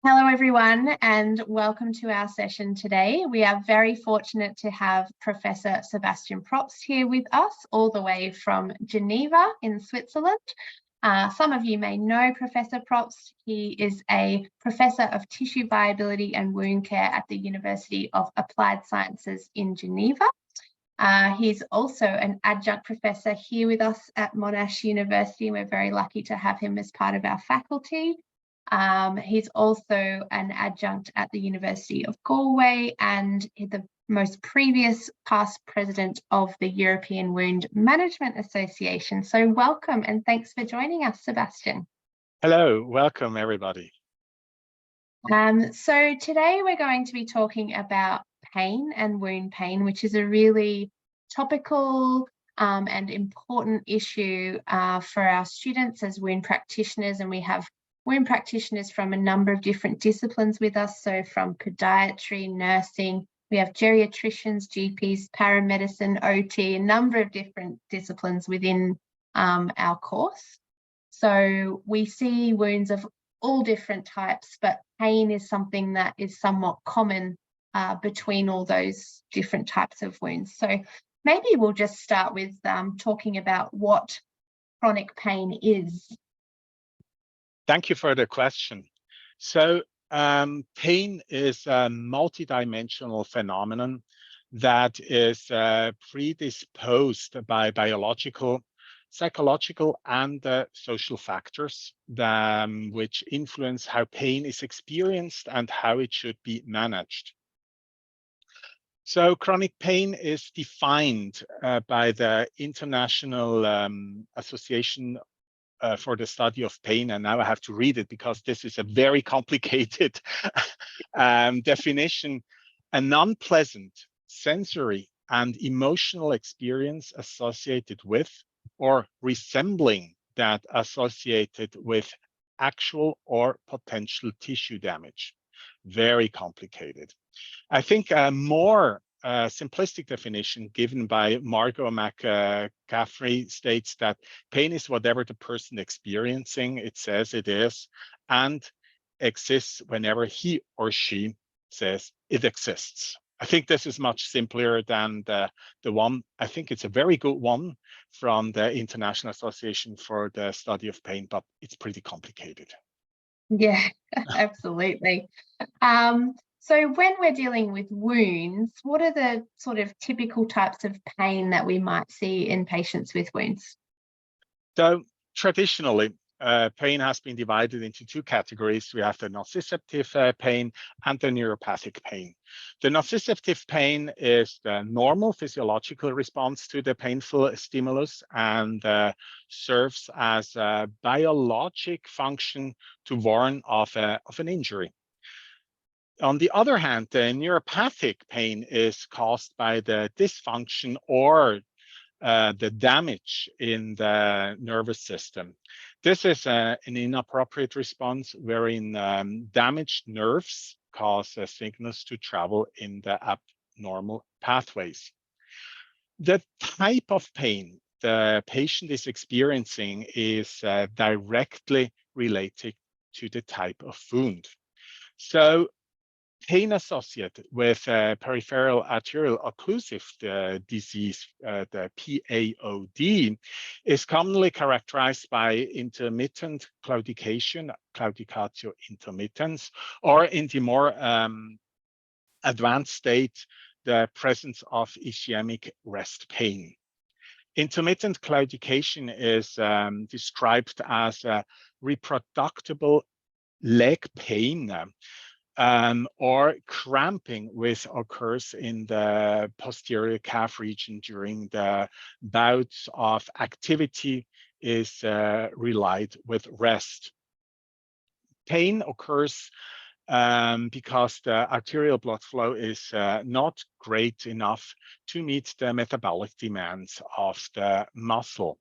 Hello, everyone, and welcome to our session today. We are very fortunate to have Professor Sebastian Probst here with us, all the way from Geneva in Switzerland. Some of you may know Professor Probst. He is a Professor of Tissue Viability and Wound Care at the University of Applied Sciences in Geneva. He's also an adjunct professor here with us at Monash University. We're very lucky to have him as part of our faculty. He's also an adjunct at the University of Galway and the most previous past president of the European Wound Management Association. So welcome and thanks for joining us, Sebastian. Hello, welcome everybody. So today we're going to be talking about pain and wound pain, which is a really topical and important issue for our students as wound practitioners, and we have wound practitioners from a number of different disciplines with us, so from podiatry, nursing, we have geriatricians, GPs, paramedicine, OT, a number of different disciplines within our course. So we see wounds of all different types, but pain is something that is somewhat common between all those different types of wounds. So maybe we'll just start with talking about what chronic pain is. Thank you for the question. So pain is a multidimensional phenomenon that is predisposed by biological, psychological, and social factors which influence how pain is experienced and how it should be managed. So chronic pain is defined by the International Association for the Study of Pain, and now I have to read it because this is a very complicated definition: a non-pleasant sensory and emotional experience associated with or resembling that associated with actual or potential tissue damage. Very complicated. I think a more simplistic definition given by Margot McCaffrey states that pain is whatever the person experiencing it says it is and exists whenever he or she says it exists. I think this is much simpler than the one. I think it's a very good one from the International Association for the Study of Pain, but it's pretty complicated. Yeah, absolutely. So when we're dealing with wounds, what are the sort of typical types of pain that we might see in patients with wounds? So traditionally, pain has been divided into two categories. We have the nociceptive pain and the neuropathic pain. The nociceptive pain is the normal physiological response to the painful stimulus and serves as a biologic function to warn of an injury. On the other hand, the neuropathic pain is caused by the dysfunction or the damage in the nervous system. This is an inappropriate response wherein damaged nerves cause signals to travel in the abnormal pathways. The type of pain the patient is experiencing is directly related to the type of wound. So pain associated with peripheral arterial occlusive disease, the PAOD, is commonly characterized by intermittent claudication, claudicatio intermittens, or in the more advanced state, the presence of ischemic rest pain. Intermittent claudication is described as a reproducible leg pain or cramping which occurs in the posterior calf region during the bouts of activity is relied with rest. Pain occurs because the arterial blood flow is not great enough to meet the metabolic demands of the muscle.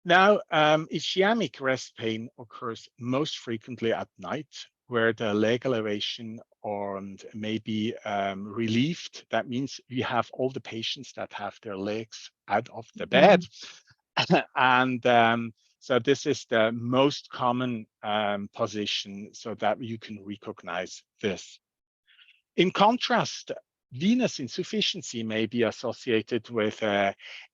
Now, ischemic rest pain occurs most frequently at night, where the leg elevation may be relieved. That means we have all the patients that have their legs out of the bed. And So this is the most common position so that you can recognize this. In contrast, venous insufficiency may be associated with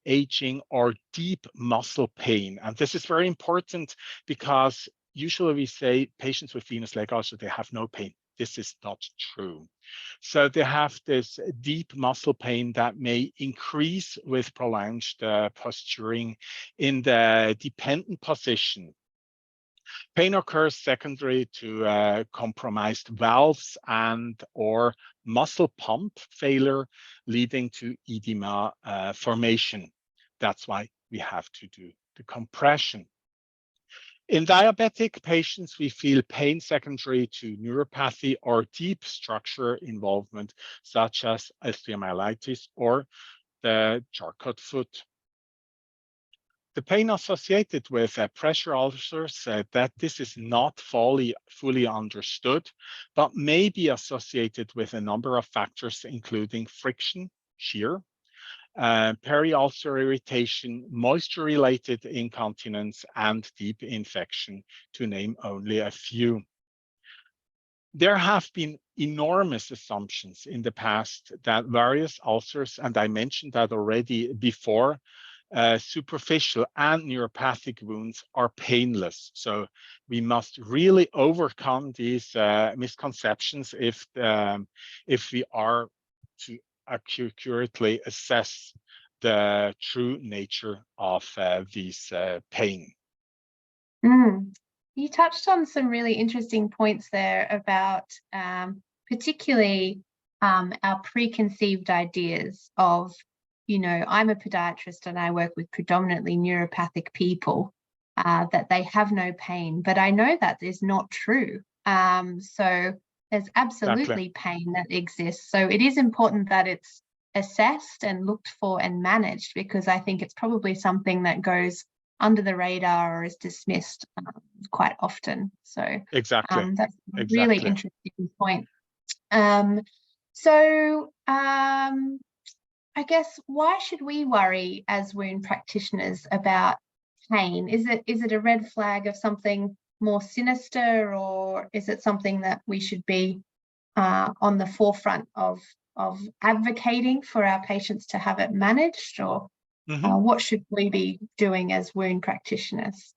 aging or deep muscle pain. And this is very important because usually we say patients with venous leg ulcer, they have no pain. This is not true. So they have this deep muscle pain that may increase with prolonged posturing in the dependent position. Pain occurs secondary to compromised valves and or muscle pump failure, leading to edema formation. That's why we have to do the compression. In diabetic patients, we feel pain secondary to neuropathy or deep structure involvement, such as osteomyelitis or the Charcot foot. The pain associated with pressure ulcers, that this is not fully understood, but may be associated with a number of factors, including friction, shear, peri-ulcer irritation, moisture-related incontinence, and deep infection, to name only a few. There have been enormous assumptions in the past that various ulcers, and I mentioned that already before, superficial and neuropathic wounds are painless. So we must really overcome these misconceptions if we are to accurately assess the true nature of these pain. You touched on some really interesting points there about particularly our preconceived ideas of, you know, I'm a podiatrist and I work with predominantly neuropathic people, that they have no pain, but I know that is not true. So there's absolutely pain that exists. So it is important that it's assessed and looked for and managed, because I think it's probably something that goes under the radar or is dismissed quite often. So that's a really interesting point. I guess, why should we worry as wound practitioners about pain? Is it a red flag of something more sinister, or is it something that we should be on the forefront of advocating for our patients to have it managed, or what should we be doing as wound practitioners?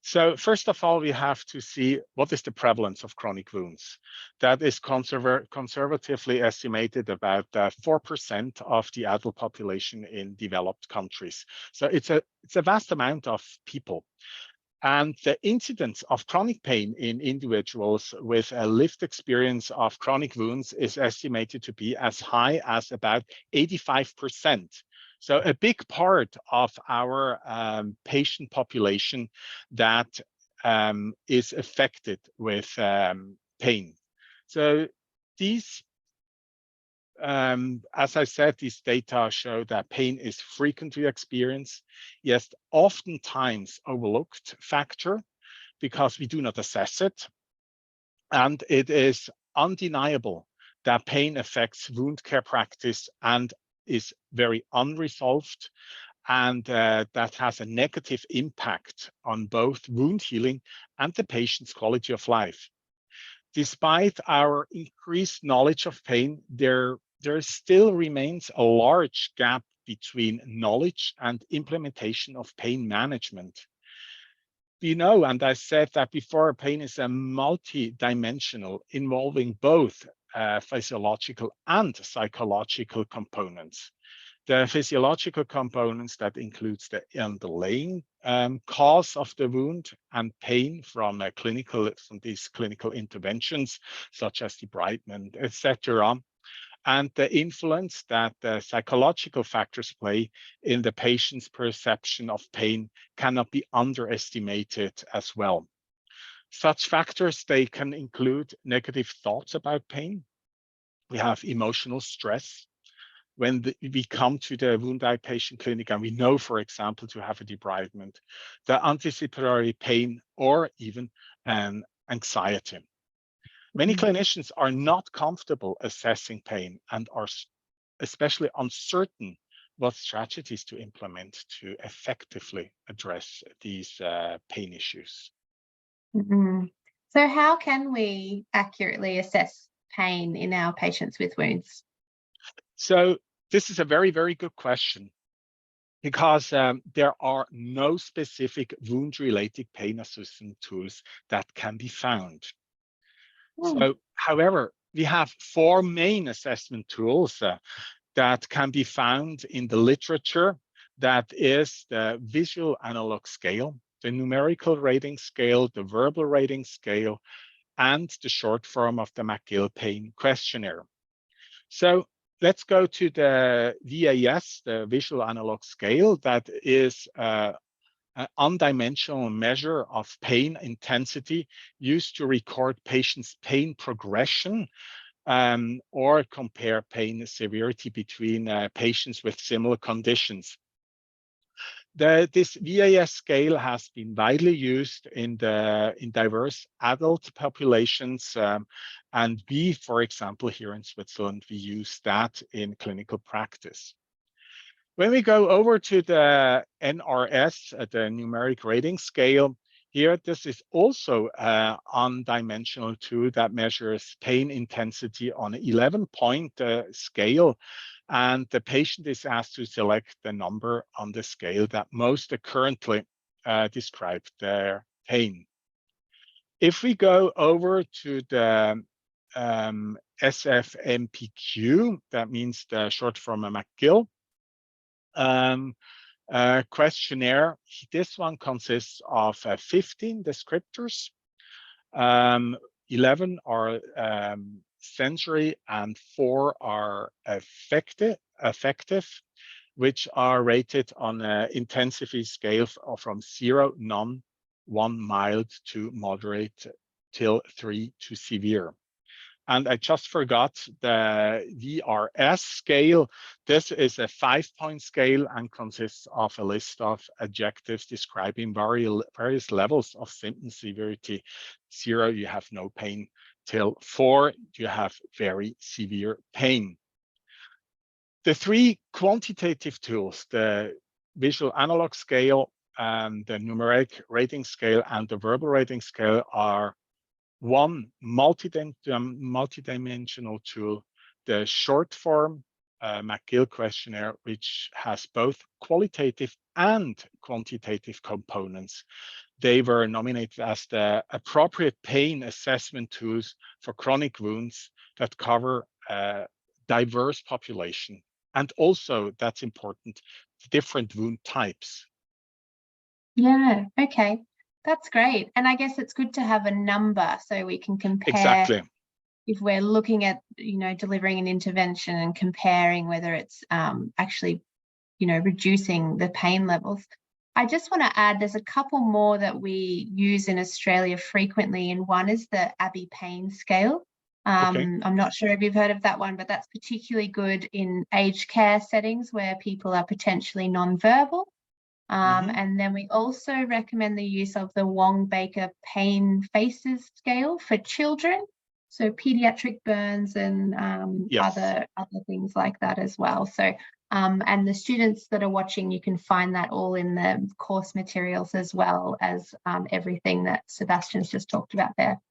So first of all, we have to see what is the prevalence of chronic wounds. That is conservatively estimated about 4% of the adult population in developed countries. So it's a vast amount of people. And the incidence of chronic pain in individuals with a lived experience of chronic wounds is estimated to be as high as about 85%. So a big part of our patient population that is affected with pain. So these, as I said, these data show that pain is frequently experienced, yes, oftentimes overlooked factor because we do not assess it. And it is undeniable that pain affects wound care practice and is very unresolved, and that has a negative impact on both wound healing and the patient's quality of life. Despite our increased knowledge of pain, there still remains a large gap between knowledge and implementation of pain management. You know, and I said that before, pain is a multi-dimensional, involving both physiological and psychological components. The physiological components, that includes the underlying cause of the wound and pain from these clinical interventions, such as debridement, etc., and the influence that the psychological factors play in the patient's perception of pain cannot be underestimated as well. Such factors, they can include negative thoughts about pain. We have emotional stress. When we come to the wound outpatient clinic and we know, for example, to have a debridement, the anticipatory pain, or even anxiety. Many clinicians are not comfortable assessing pain and are especially uncertain what strategies to implement to effectively address these pain issues. Mm-hmm. So how can we accurately assess pain in our patients with wounds? So this is a very, very good question, because there are no specific wound-related pain assessment tools that can be found. So, however, we have four main assessment tools that can be found in the literature. That is the visual analog scale, the numerical rating scale, the verbal rating scale, and the short form of the McGill Pain Questionnaire. So let's go to the VAS, the visual analog scale. That is an undimensional measure of pain intensity used to record patients' pain progression, or compare pain severity between patients with similar conditions. This VAS scale has been widely used in diverse adult populations, and we, for example, here in Switzerland, we use that in clinical practice. When we go over to the NRS, the numeric rating scale, here, this is also an undimensional tool that measures pain intensity on an 11-point scale, and the patient is asked to select the number on the scale that most currently describe their pain. If we go over to the SFMPQ, that means the short form of McGill questionnaire. This one consists of 15 descriptors. 11 are sensory and 4 are affective, which are rated on an intensity scale from 0, none, 1 mild to moderate, till 3 to severe. And I just forgot the VRS scale. This is a 5-point scale and consists of a list of adjectives describing various levels of symptom severity. 0, you have no pain, till 4, you have very severe pain. The 3 quantitative tools, the visual analog scale, the numeric rating scale, and the verbal rating scale, are one multidimensional tool, the short form McGill questionnaire, which has both qualitative and quantitative components. They were nominated as the appropriate pain assessment tools for chronic wounds that cover a diverse population. And also, that's important, different wound types. Yeah, okay. That's great. And I guess it's good to have a number so we can compare. Exactly. If we're looking at, delivering an intervention and comparing whether it's actually, reducing the pain levels. I just want to add, there's a couple more that we use in Australia frequently, and one is the Abbey Pain Scale. Okay. I'm not sure if you've heard of that one, but that's particularly good in aged care settings where people are potentially non-verbal. And then we also recommend the use of the Wong-Baker Pain Faces Scale for children, so pediatric burns and Yes. other things like that as well. So, and the students that are watching, you can find that all in the course materials, as well as everything that Sebastian's just talked about there.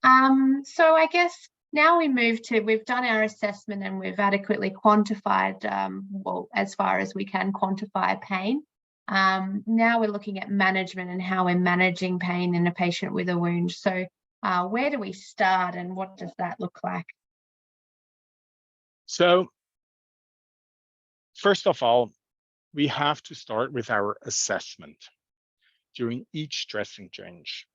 So I guess now we move to, we've done our assessment and we've adequately quantified, well, as far as we can quantify pain. Now we're looking at management and how we're managing pain in a patient with a wound. So where do we start and what does that look like? So first of all, we have to start with our assessment during each dressing change.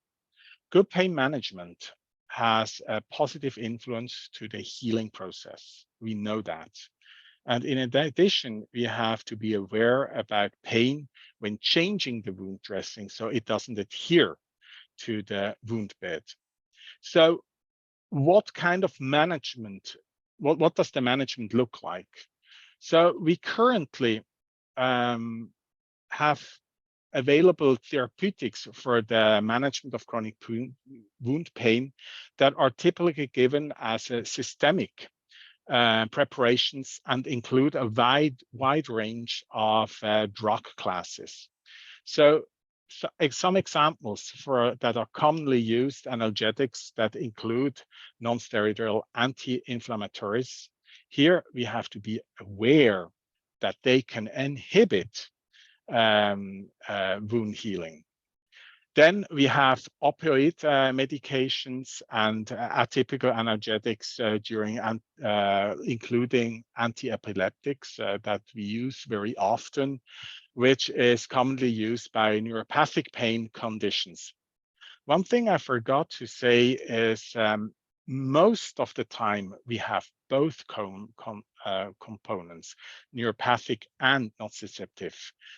Good pain management has a positive influence to the healing process. We know that. And in addition, we have to be aware about pain when changing the wound dressing so it doesn't adhere to the wound bed. So what kind of management, what does the management look like? So we currently have available therapeutics for the management of chronic wound pain that are typically given as a systemic preparations and include a wide range of drug classes. So some examples that are commonly used analgesics that include non-steroidal anti-inflammatories. Here we have to be aware that they can inhibit wound healing. Then we have opioid medications and atypical analgesics including anti-epileptics that we use very often, which is commonly used by neuropathic pain conditions. One thing I forgot to say is most of the time we have both components, neuropathic and nociceptive,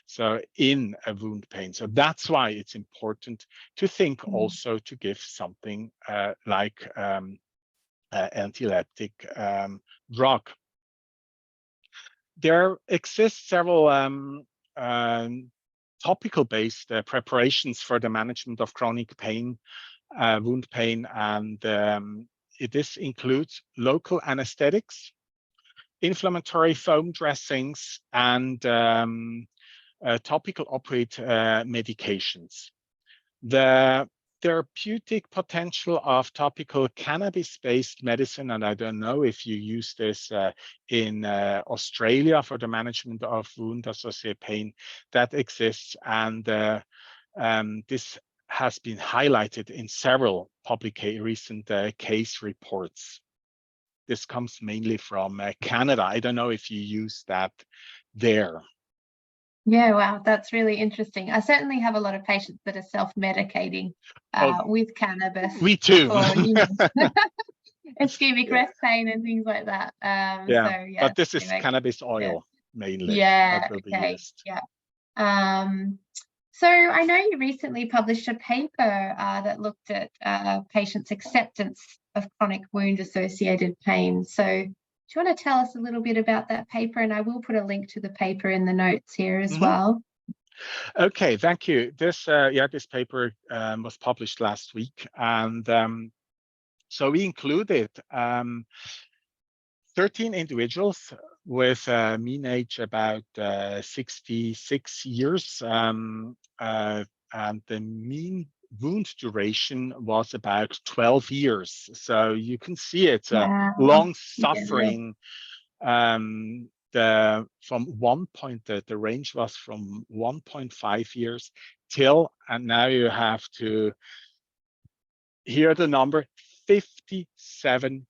so in a wound pain. So that's why it's important to think also to give something like anti-epileptic drug. There exist several topical-based preparations for the management of chronic pain, wound pain, and this includes local anesthetics, inflammatory foam dressings, and topical opioid medications. The therapeutic potential of topical cannabis-based medicine, and I don't know if you use this in Australia for the management of wound-associated pain, that exists, and this has been highlighted in several recent case reports. This comes mainly from Canada. I don't know if you use that there. Yeah, wow, that's really interesting. I certainly have a lot of patients that are self-medicating with cannabis. We too. For, ischemic rest pain and things like that. So, yeah, but this is cannabis oil mainly. Yeah, that will be used. Yeah. So I know you recently published a paper that looked at patients' acceptance of chronic wound-associated pain. So do you want to tell us a little bit about that paper? And I will put a link to the paper in the notes here as well. Okay, thank you. This this paper was published last week, and so we included 13 individuals with a mean age about 66 years, and the mean wound duration was about 12 years. So you can see it's a long suffering. From one point, the range was from 1.5 years till, and now you have to hear the number, 57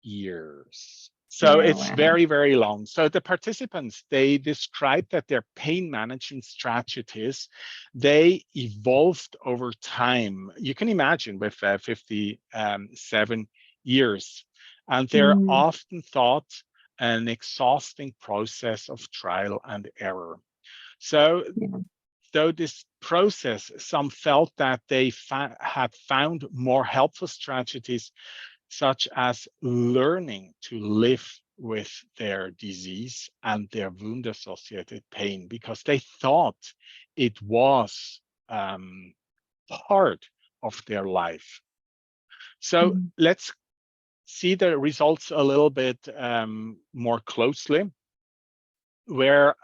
years. So it's very, very long. So the participants, they described that their pain management strategies, they evolved over time. You can imagine with 57 years. And they're often thought an exhausting process of trial and error. So though this process, some felt that they had found more helpful strategies, such as learning to live with their disease and their wound-associated pain, because they thought it was part of their life. So let's see the results a little bit more closely, where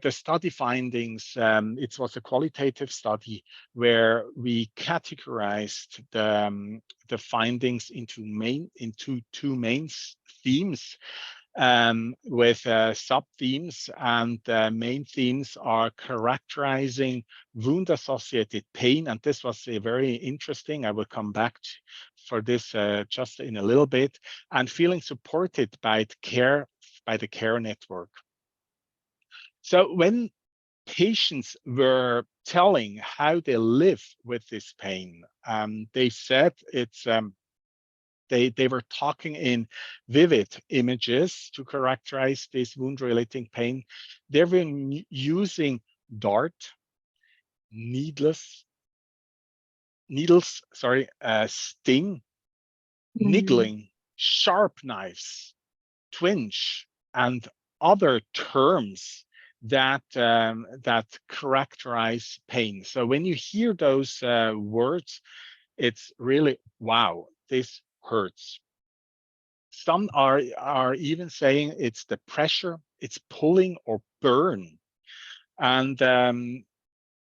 the study findings, it was a qualitative study where we categorized the findings into two main themes with sub-themes, and the main themes are characterizing wound-associated pain, and this was very interesting. I will come back for this just in a little bit, and feeling supported by the care network. So when patients were telling how they live with this pain, they said it's they were talking in vivid images to characterize this wound-related pain. They were using needles, sting, niggling, sharp knives, twinge, and other terms that characterize pain. So when you hear those words, it's really, wow, this hurts. Some are even saying it's the pressure, it's pulling or burn. And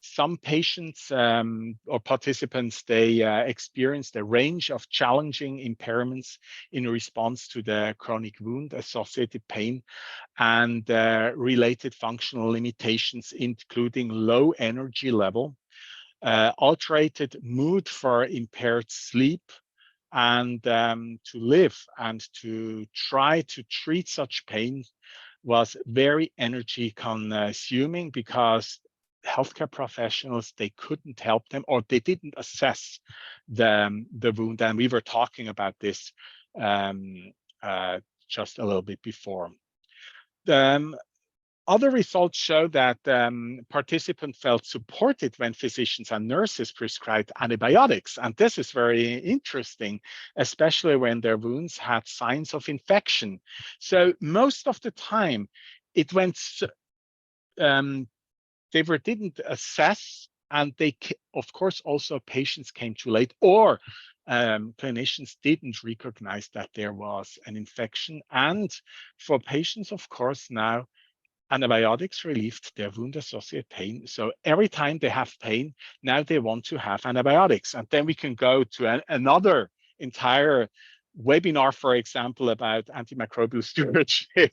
some patients or participants, they experienced a range of challenging impairments in response to the chronic wound-associated pain and related functional limitations, including low energy level, alterated mood for impaired sleep, and to live and to try to treat such pain was very energy consuming, because healthcare professionals, they couldn't help them, or they didn't assess the wound. And we were talking about this just a little bit before. Other results show that participants felt supported when physicians and nurses prescribed antibiotics. And this is very interesting, especially when their wounds had signs of infection. So most of the time, it went, they didn't assess, and they, of course, also patients came too late, or clinicians didn't recognize that there was an infection. And for patients, of course, now, antibiotics relieved their wound-associated pain. So every time they have pain, now they want to have antibiotics. And then we can go to another entire webinar, for example, about antimicrobial stewardship,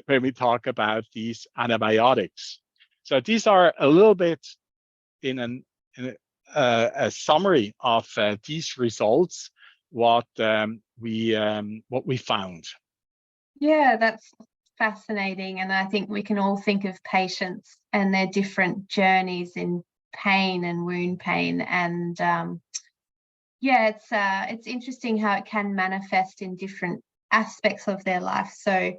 when we talk about these antibiotics. So these are a little bit in a summary of these results, what we found. Yeah, that's fascinating. And I think we can all think of patients and their different journeys in pain and wound pain. And yeah, it's interesting how it can manifest in different aspects of their life. So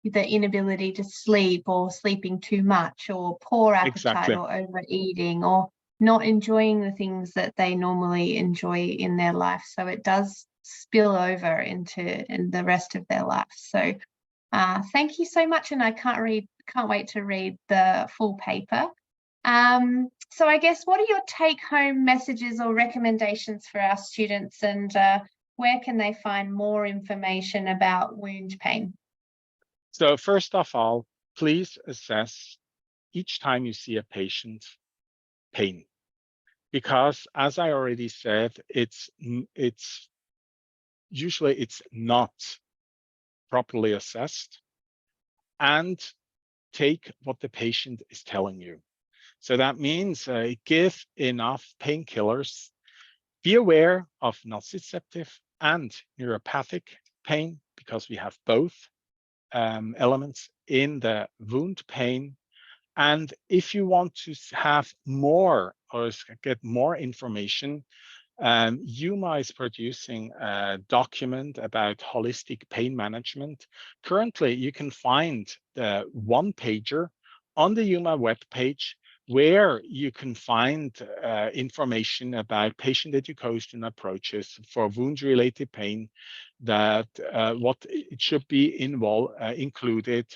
the inability to sleep, or sleeping too much, or poor appetite, Exactly. or overeating, or not enjoying the things that they normally enjoy in their life. So it does spill over into the rest of their life. So thank you so much, and I can't wait to read the full paper. So I guess, what are your take-home messages or recommendations for our students, and where can they find more information about wound pain? So first of all, please assess each time you see a patient pain, because as I already said, it's usually it's not properly assessed, and take what the patient is telling you. So that means give enough painkillers. Be aware of nociceptive and neuropathic pain, because we have both elements in the wound pain. And if you want to have more or get more information, UMA is producing a document about holistic pain management. Currently, you can find the one-pager on the UMA webpage, where you can find information about patient education approaches for wound-related pain, that what it should be included.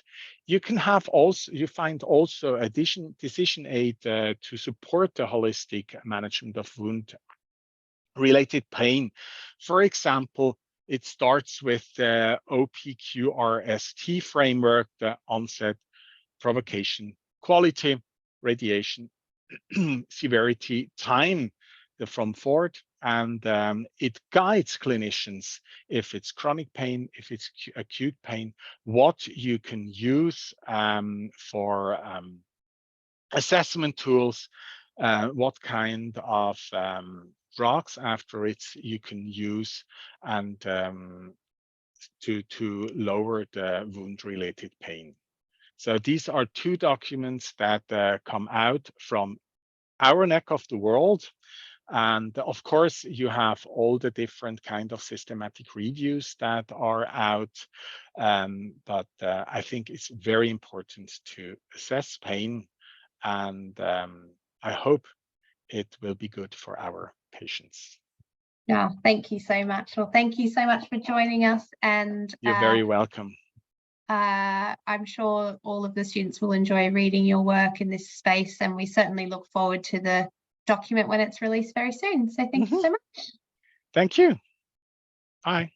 You can have also, you find also a decision aid to support the holistic management of wound-related pain. For example, it starts with the OPQRST framework: the onset, provocation, quality, radiation, severity, time from forward. And it guides clinicians, if it's chronic pain, if it's acute pain, what you can use for assessment tools, what kind of drugs after it's you can use, and to lower the wound-related pain. So these are two documents that come out from our neck of the world. And of course, you have all the different kind of systematic reviews that are out. But I think it's very important to assess pain, and I hope it will be good for our patients. Yeah, thank you so much. Well, thank you so much for joining us. And you're very welcome. I'm sure all of the students will enjoy reading your work in this space, and we certainly look forward to the document when it's released very soon. So thank you so much. Thank you. Bye.